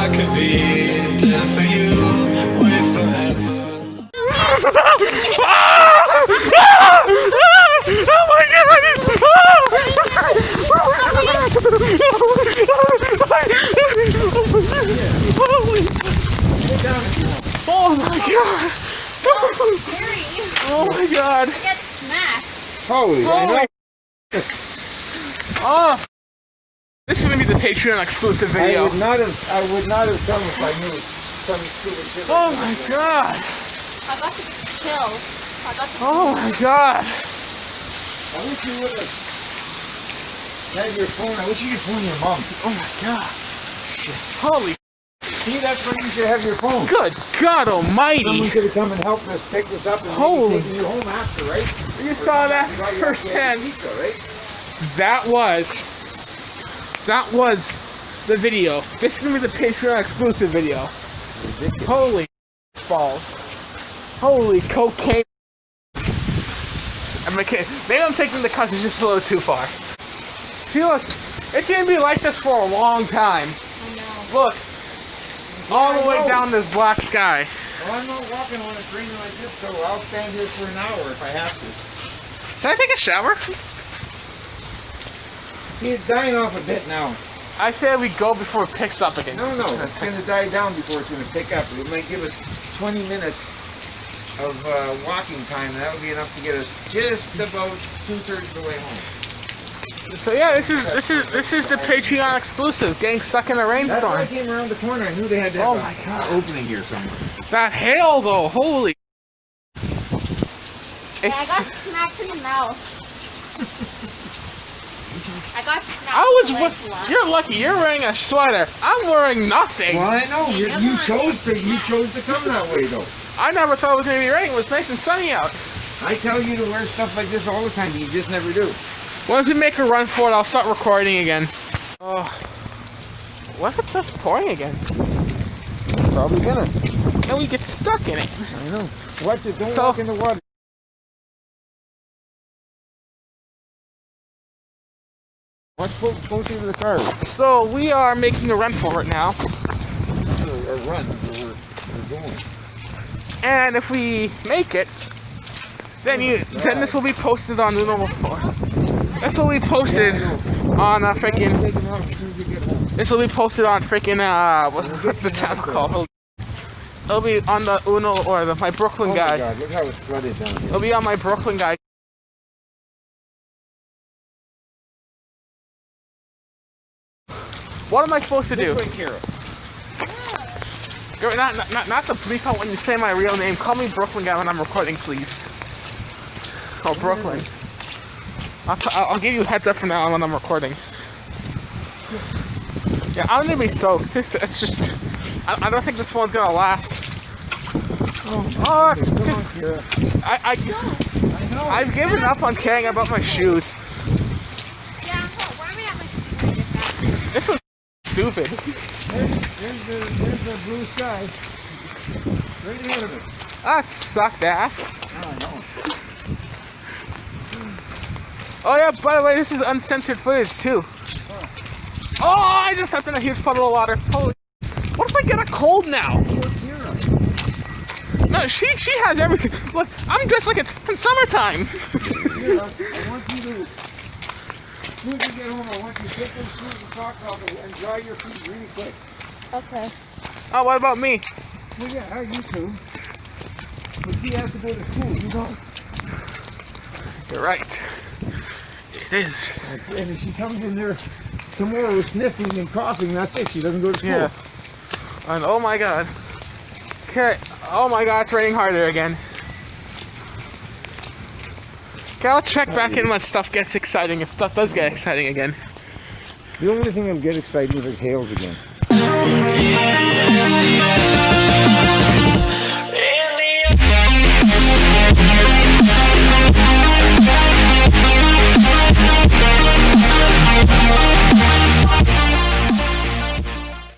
I could be there for you, wait forever. Oh my god! Oh my god! Oh my god! I get smacked. Holy! Oh! This is gonna be the Patreon exclusive video. I would not have come if I knew some stupid shit. Oh my god! I got the chills. Oh my god! I wish you would have had your phone. I wish you could phone your mom. Oh my god! Shit. Holy! See, that's when you should have your phone. Good God Almighty! Someone could have come and helped us pick this up and maybe taken you home after, right? You saw that firsthand. Right? That was the video. This is gonna be the Patreon exclusive video. Ridiculous. Holy balls! Holy cocaine! Maybe I'm taking the cuts just a little too far. See, look, it's gonna be like this for a long time. I know. Look, all the way down this black sky. Well, I'm not walking on a train like this, so I'll stand here for an hour if I have to. Can I take a shower? He's dying off a bit now. I say we go before it picks up again. No, it's going to die down before it's going to pick up. It might give us 20 minutes of walking time, and that would be enough to get us just about 2/3 of the way home. So yeah, this is the Patreon exclusive. Getting stuck in a That's why I rainstorm. came around the corner. I knew they had that Oh my god! opening here somewhere. That hail though, holy! Yeah, I got smacked in the mouth. I got smacked. You're lucky. You're wearing a sweater. I'm wearing nothing. Well, I know you chose to come that way though. I never thought it was gonna be raining. It was nice and sunny out. I tell you to wear stuff like this all the time, but you just never do. Once we make a run for it, I'll start recording again. Oh, what if it starts pouring again? Probably gonna. And we get stuck in it. I know. Watch it. Don't walk in the water. Watch close into the car. So we are making a run for it now. A run. We're going. And if we make it, then this will be posted on Uno Report. This will be posted on This will be posted on freaking what's the channel called? It'll be on the Uno or my Brooklyn guy. Oh my God! Look how it's flooded down here. It'll be on my Brooklyn guy. What am I supposed to do? Not the bleep out when you say my real name. Call me Brooklyn guy when I'm recording, please. Oh, Brooklyn. I'll give you a heads up from now on when I'm recording. Yeah, I'm gonna be soaked. It's just, I don't think this one's gonna last. I've given up on caring about my shoes. Yeah, where am I at my computer? This was stupid. There's the blue sky. Right ahead of it. That sucked ass. Oh, I know. Oh yeah, by the way, this is uncensored footage too. Oh, I just stepped in a huge puddle of water. Holy! What if I get a cold now? No, she has everything. Look, I'm dressed like it's summertime. Kira, I want you to, as soon as you get home, I want you to take those shoes and socks off and dry your feet really quick. Okay. Oh, what about me? Well, yeah, you too. But she has to go to school, you don't. You're right. It is. And if she comes in there tomorrow sniffing and coughing, that's it. She doesn't go to school. Yeah. And oh my god. Okay. Oh my god, it's raining harder again. Okay, I'll check back in when stuff gets exciting, if stuff does get exciting again. The only thing that will get exciting is if it hails again.